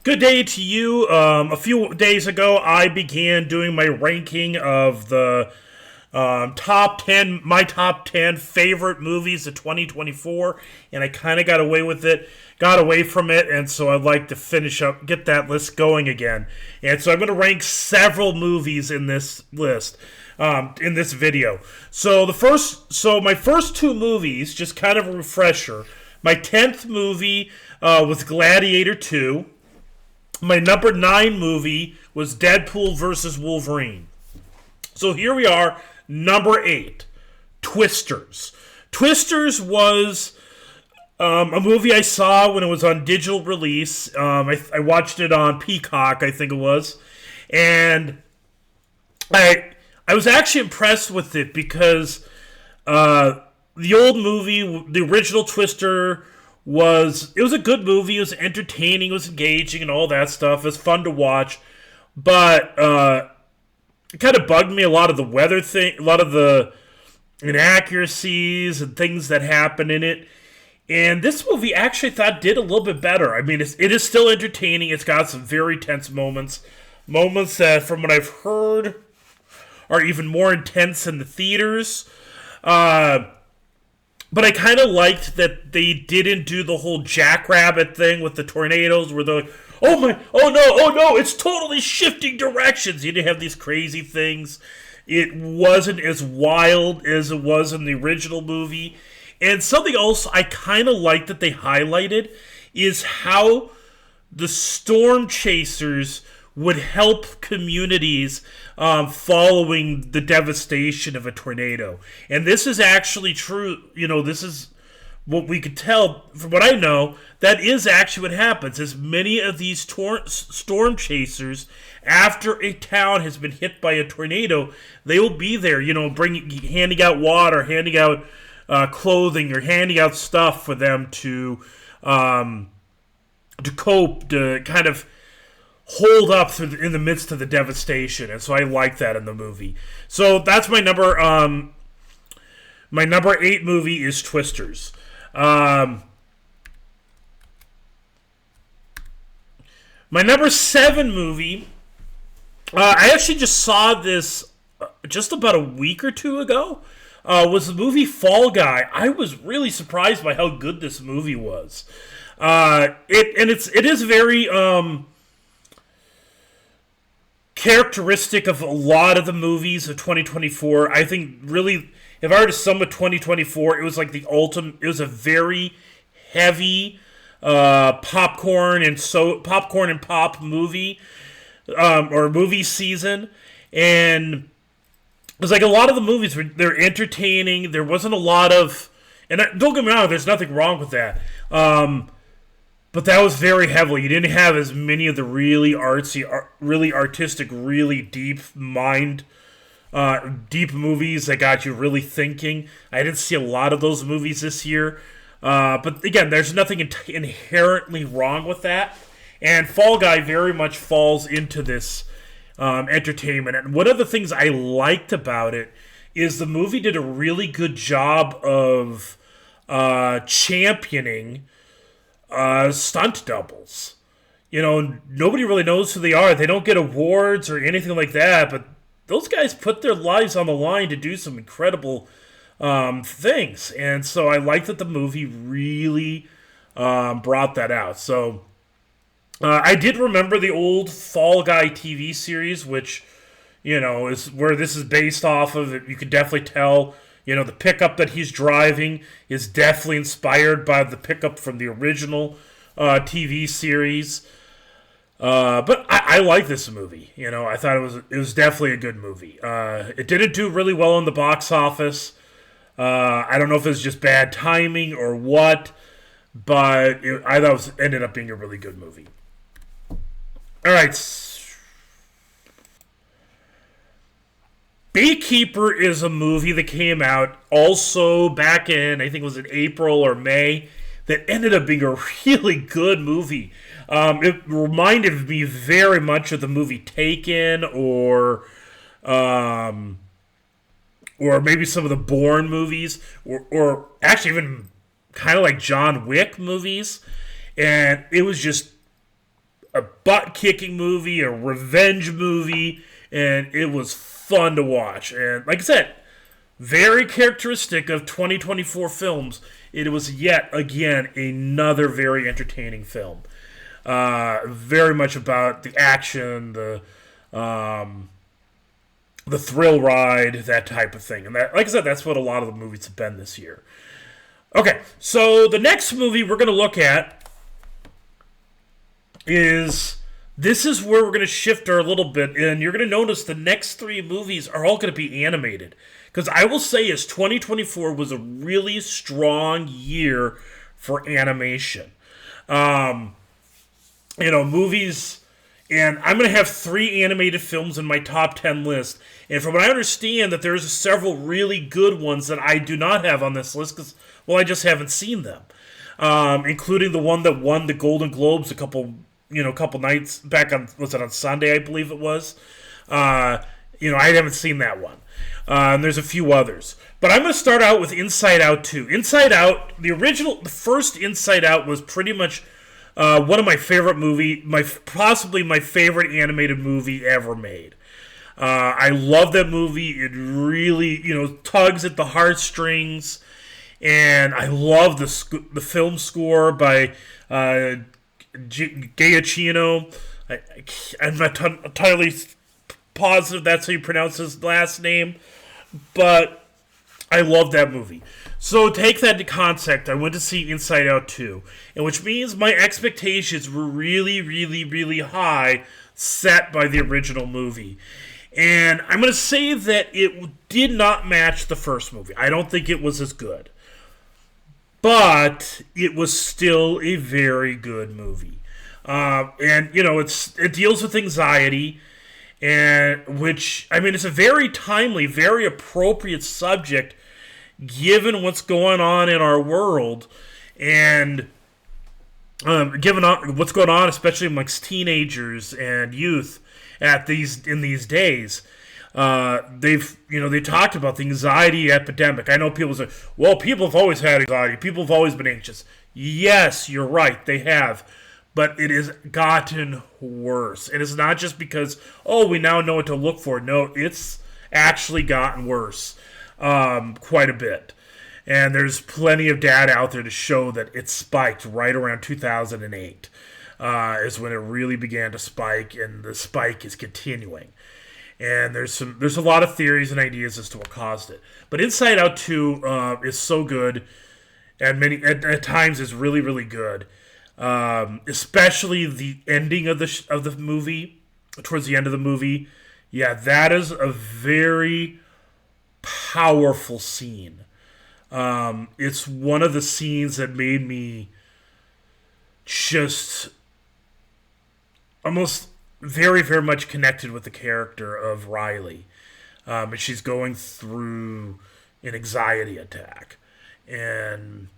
Good day to you. A few days ago, I began doing my ranking of the top 10, my top 10 favorite movies of 2024, and I kind of got away from it, and so I'd like to finish up, get that list going again. And so I'm going to rank several movies in this list. In this video. So my first two movies, just kind of a refresher. My 10th movie was Gladiator II. My number 9 movie was Deadpool versus Wolverine. So here we are, number 8, Twisters. Twisters was a movie I saw when it was on digital release. I watched it on Peacock, I think it was. And I was actually impressed with it because the old movie, the original Twister, was a good movie. It was entertaining, it was engaging, and all that stuff. It was fun to watch, but it kind of bugged me a lot of the weather thing, a lot of the inaccuracies and things that happen in it. And this movie actually I thought did a little bit better. I mean, it is still entertaining. It's got some very tense moments that, from what I've heard, are even more intense in the theaters. But I kind of liked that they didn't do the whole jackrabbit thing with the tornadoes where they're like, oh no, it's totally shifting directions. You didn't have these crazy things. It wasn't as wild as it was in the original movie. And something else I kind of liked that they highlighted is how the storm chasers would help communities following the devastation of a tornado. And this is actually true. You know, this is what we could tell from what I know. That is actually what happens. As many of these storm chasers, after a town has been hit by a tornado, they will be there, you know, handing out water, handing out clothing, or handing out stuff for them to cope, to kind of hold up in the midst of the devastation. And so I like that in the movie. So that's my number 8 movie is Twisters. My number 7 movie, I actually just saw this just about a week or two ago, was the movie Fall Guy. I was really surprised by how good this movie was. It is very characteristic of a lot of the movies of 2024. I think really, if I were to sum up 2024, it was like the ultimate. It was a very heavy popcorn and pop movie, or movie season, and it was like a lot of the movies they're entertaining. There wasn't a lot of, and don't get me wrong, there's nothing wrong with that. But that was very heavily. You didn't have as many of the really artsy, really artistic, really deep movies that got you really thinking. I didn't see a lot of those movies this year. But again, there's nothing inherently wrong with that. And Fall Guy very much falls into this entertainment. And one of the things I liked about it is the movie did a really good job of championing stunt doubles. You know, nobody really knows who they are. They don't get awards or anything like that, but those guys put their lives on the line to do some incredible things. And so I like that the movie really brought that out. So I did remember the old Fall Guy TV series, which, you know, is where this is based off of. You could definitely tell, you know, the pickup that he's driving is definitely inspired by the pickup from the original TV series. But I like this movie. You know, I thought it was definitely a good movie. It didn't do really well in the box office. I don't know if it was just bad timing or what, but I thought it ended up being a really good movie. All right. BeeKeeper is a movie that came out also back in, I think it was in April or May, that ended up being a really good movie. It reminded me very much of the movie Taken, or maybe some of the Bourne movies, or actually even kind of like John Wick movies. And it was just a butt-kicking movie, a revenge movie, and it was fun to watch. And like I said, very characteristic of 2024 films. It was yet again another very entertaining film. Very much about the action, the thrill ride, that type of thing. And that, like I said, that's what a lot of the movies have been this year. Okay, so the next movie we're going to look at this is where we're going to shift a little bit, and you're going to notice the next three movies are all going to be animated. Because I will say, as 2024 was a really strong year for animation. Movies, and I'm going to have 3 animated films in my top 10 list. And from what I understand, that there's several really good ones that I do not have on this list because, well, I just haven't seen them. Including the one that won the Golden Globes a couple nights back on, was it on Sunday, I believe it was. I haven't seen that one. And there's a few others. But I'm going to start out with Inside Out 2. Inside Out, the first Inside Out was pretty much one of my favorite possibly my favorite animated movie ever made. I love that movie. It really, tugs at the heartstrings. And I love the film score by Giacchino. I'm not entirely positive that's how you pronounce his last name, but I love that movie. So take that into context. I went to see Inside Out 2, and which means my expectations were really, really, really high, set by the original movie. And I'm going to say that it did not match the first movie. I don't think it was as good. But it was still a very good movie. It deals with anxiety, and it's a very timely, very appropriate subject given what's going on in our world, and given what's going on, especially amongst teenagers and youth in these days. They talked about the anxiety epidemic. I know people say, well, people have always had anxiety. People have always been anxious. Yes, you're right. They have. But it has gotten worse. And it's not just because, we now know what to look for. No, it's actually gotten worse quite a bit. And there's plenty of data out there to show that it spiked right around 2008 is when it really began to spike, and the spike is continuing. And there's a lot of theories and ideas as to what caused it. But Inside Out 2 is so good, and at times is really, really good. Especially the ending of the movie, towards the end of the movie. Yeah, that is a very powerful scene. It's one of the scenes that made me just almost very, very much connected with the character of Riley. And she's going through an anxiety attack. And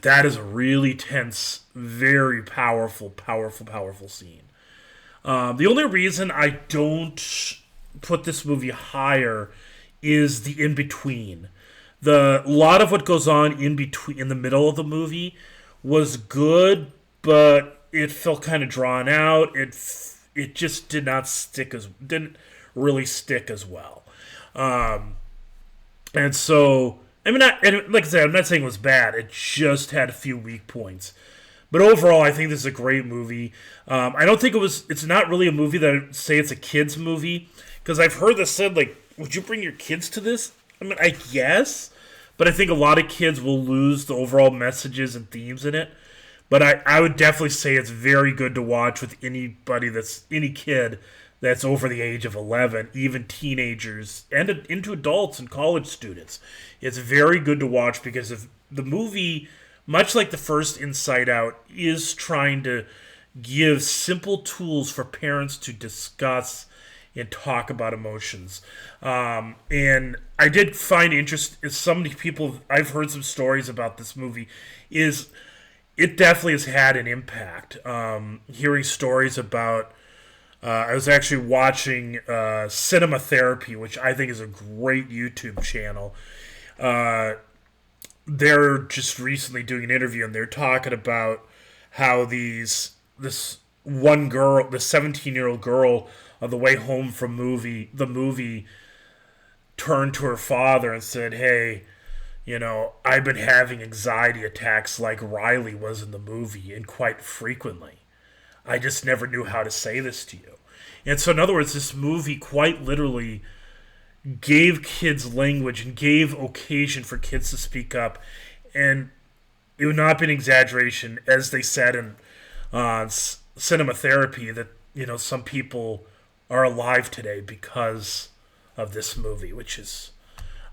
that is a really tense, very powerful, powerful, powerful scene. The only reason I don't put this movie higher is the in-between. A lot of what goes on in the middle of the movie was good, but it felt kind of drawn out. It just didn't really stick as well. And so, like I said, I'm not saying it was bad. It just had a few weak points. But overall, I think this is a great movie. I don't think it's not really a movie that I'd say it's a kid's movie. Because I've heard this said, would you bring your kids to this? I guess. But I think a lot of kids will lose the overall messages and themes in it. But I would definitely say it's very good to watch with any kid that's over the age of 11, even teenagers, and into adults and college students. It's very good to watch because of the movie, much like the first Inside Out, is trying to give simple tools for parents to discuss and talk about emotions. And I did find interest in some people. I've heard some stories about this movie. It definitely has had an impact. Hearing stories about. I was actually watching Cinema Therapy, which I think is a great YouTube channel. They're just recently doing an interview, and they're talking about how this one girl, the 17-year-old girl, on the way home from the movie, turned to her father and said, "Hey, I've been having anxiety attacks like Riley was in the movie, and quite frequently. I just never knew how to say this to you." And so, in other words, this movie quite literally gave kids language and gave occasion for kids to speak up. And it would not be an exaggeration, as they said in cinema therapy, that some people are alive today because of this movie, which is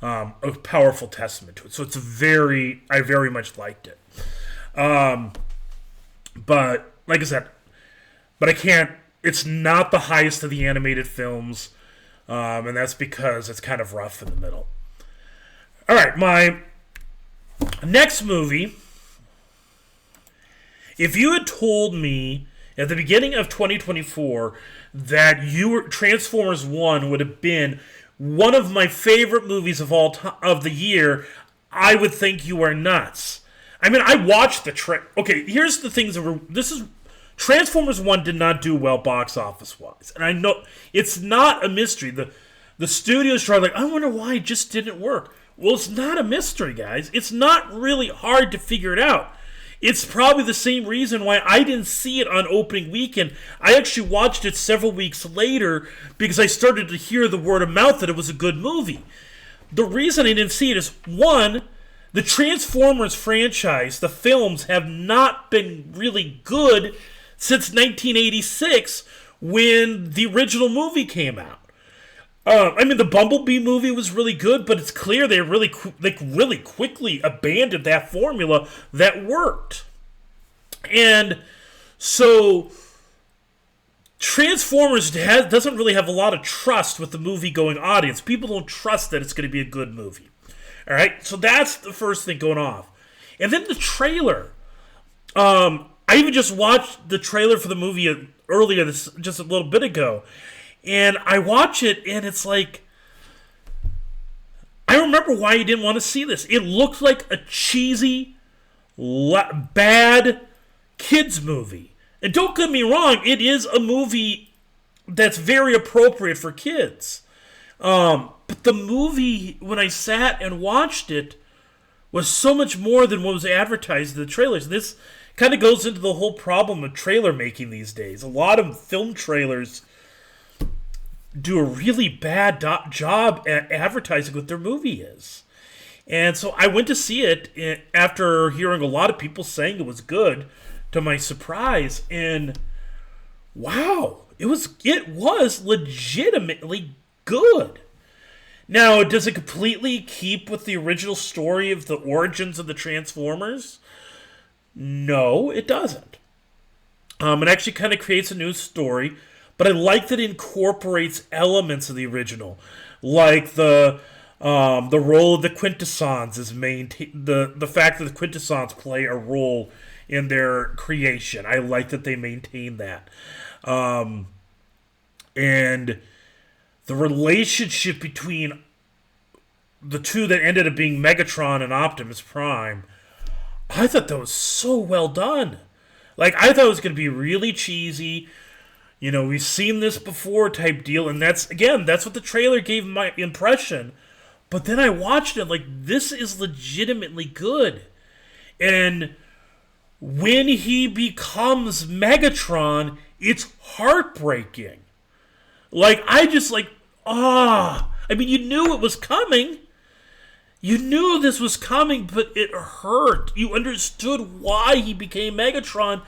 a powerful testament to it. So I very much liked it. But like I said, I can't. It's not the highest of the animated films, and that's because it's kind of rough in the middle. All right, my next movie. If you had told me at the beginning of 2024 that Transformers 1 would have been one of my favorite movies of of the year, I would think you are nuts. I mean, I watched okay, here's the things Transformers 1 did not do well box office wise. And I know it's not a mystery. The studios tried, like, I wonder why it just didn't work. Well, it's not a mystery, guys. It's not really hard to figure it out. It's probably the same reason why I didn't see it on opening weekend. I actually watched it several weeks later because I started to hear the word of mouth that it was a good movie. The reason I didn't see it is, one, the Transformers franchise, the films, have not been really good since 1986 when the original movie came out. I mean, the Bumblebee movie was really good, but it's clear they really quickly abandoned that formula that worked. And so Transformers doesn't really have a lot of trust with the movie-going audience. People don't trust that it's going to be a good movie. All right, so that's the first thing going off. And then the trailer. I even just watched the trailer for the movie earlier, just a little bit ago. And I watch it, and it's like, I remember why you didn't want to see this. It looked like a cheesy, bad kids movie. And don't get me wrong, it is a movie that's very appropriate for kids. But the movie, when I sat and watched it, was so much more than what was advertised in the trailers. This kind of goes into the whole problem of trailer making these days. A lot of film trailers do a really bad job at advertising what their movie is. And so I went to see it after hearing a lot of people saying it was good, to my surprise. And wow, it was legitimately good. Now, does it completely keep with the original story of the origins of the Transformers? No, it doesn't. It actually kind of creates a new story. But I like that it incorporates elements of the original, like the role of the Quintessons is the fact that the Quintessons play a role in their creation. I like that they maintain that, and the relationship between the two that ended up being Megatron and Optimus Prime. I thought that was so well done. Like, I thought it was going to be really cheesy. We've seen this before type deal, and that's what the trailer gave my impression. But then I watched it, like, this is legitimately good. And when he becomes Megatron, it's heartbreaking. Like, I mean, you knew it was coming. You knew this was coming, but it hurt. You understood why he became Megatron,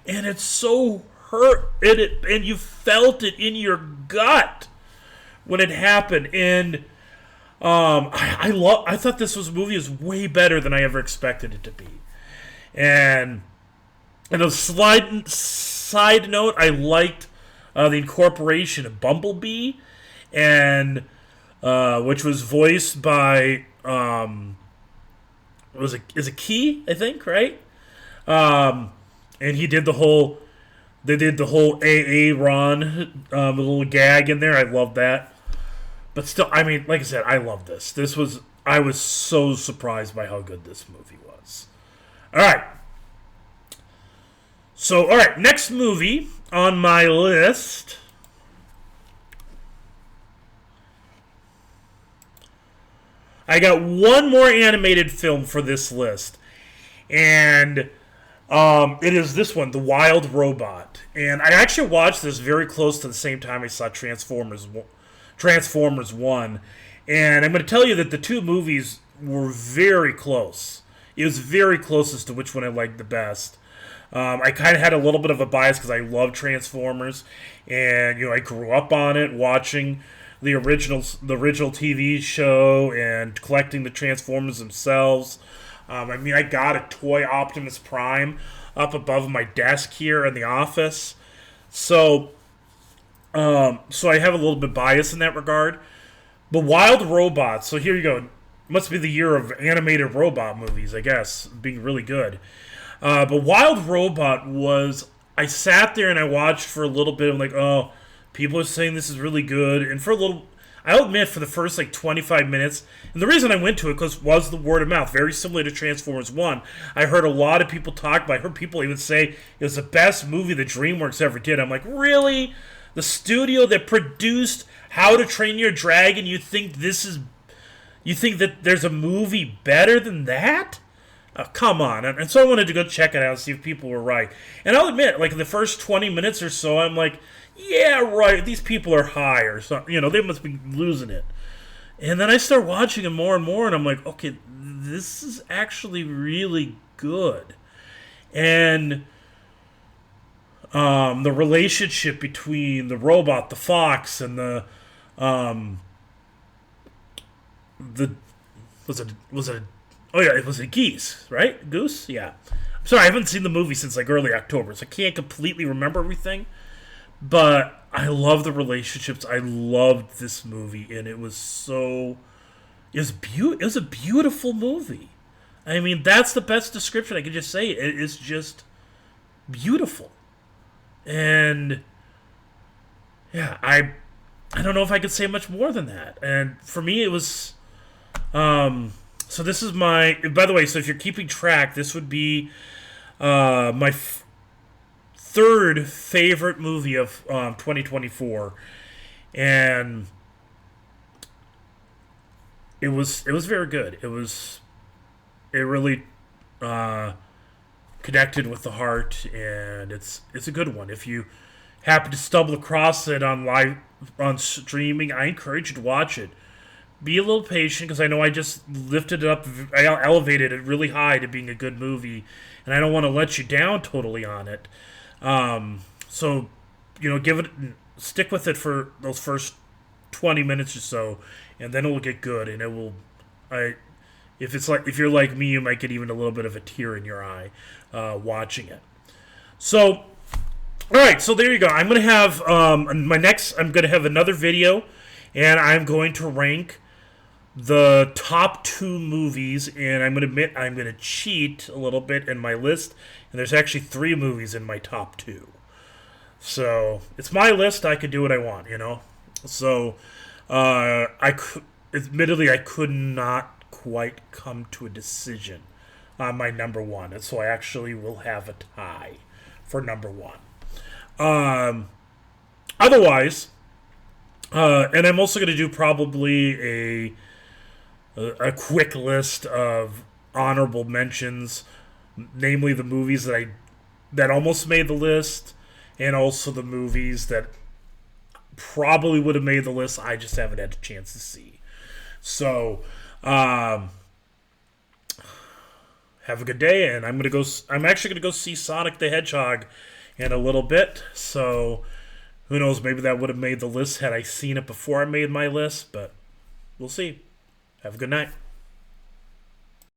and it's so hurt, and you felt it in your gut when it happened. And I thought this movie was way better than I ever expected it to be. And a side note, I liked the incorporation of Bumblebee, and which was voiced by is it Key, I think, right? And he did the whole. They did the whole AA Ron little gag in there. I love that. But still, I mean, like I said, I love this. I was so surprised by how good this movie was. All right. So, all right, next movie on my list, I got one more animated film for this list, and it is this one, The Wild Robot. And I actually watched this very close to the same time I saw Transformers 1. And I'm going to tell you that the two movies were very close. It was very close as to which one I liked the best. I kind of had a little bit of a bias because I love Transformers, and I grew up on it, watching the original TV show and collecting the Transformers themselves. I got a toy Optimus Prime up above my desk here in the office, so I have a little bit bias in that regard. But Wild Robots, so here you go. Must be the year of animated robot movies, I guess, being really good. But Wild Robot I sat there and I watched for a little bit. I'm like, oh, people are saying this is really good. And I'll admit, for the first 25 minutes, and the reason I went to it was the word of mouth, very similar to Transformers 1. I heard a lot of people talk about it. I heard people even say it was the best movie that DreamWorks ever did. I'm like, really? The studio that produced How to Train Your Dragon, you think that there's a movie better than that? Come on. And so I wanted to go check it out and see if people were right. And I'll admit, in the first 20 minutes or so, I'm like, yeah, right, these people are high or something. They must be losing it. And then I start watching it more and more, and I'm like, okay, this is actually really good. And the relationship between the robot, the fox, and the was it geese, right? Goose? Yeah. I'm sorry, I haven't seen the movie since early October, so I can't completely remember everything. But I love the relationships. I loved this movie, and it was a beautiful movie. That's the best description I could just say. It is just beautiful. And yeah, I don't know if I could say much more than that. And for me, it was so this is by the way, so if you're keeping track, this would be my third favorite movie of 2024, and it was very good. It really connected with the heart, and it's a good one. If you happen to stumble across it on streaming, I encourage you to watch it. Be a little patient, because I know I just lifted it up, I elevated it really high to being a good movie, and I don't want to let you down totally on it. So, stick with it for those first 20 minutes or so, and then it will get good, and if you're like me, you might get even a little bit of a tear in your eye, watching it. So, all right, so there you go. I'm going to have, I'm going to have another video, and I'm going to rank the top 2 movies, and I'm going to admit I'm going to cheat a little bit in my list, and there's actually 3 movies in my top 2. So, it's my list, I could do what I want, So, admittedly, I could not quite come to a decision on my number 1, and so I actually will have a tie for number 1. Otherwise, and I'm also going to do probably a quick list of honorable mentions, namely the movies that almost made the list, and also the movies that probably would have made the list. I just haven't had a chance to see. So, have a good day, and I'm actually gonna go see Sonic the Hedgehog in a little bit. So, who knows? Maybe that would have made the list had I seen it before I made my list, but we'll see. Have a good night.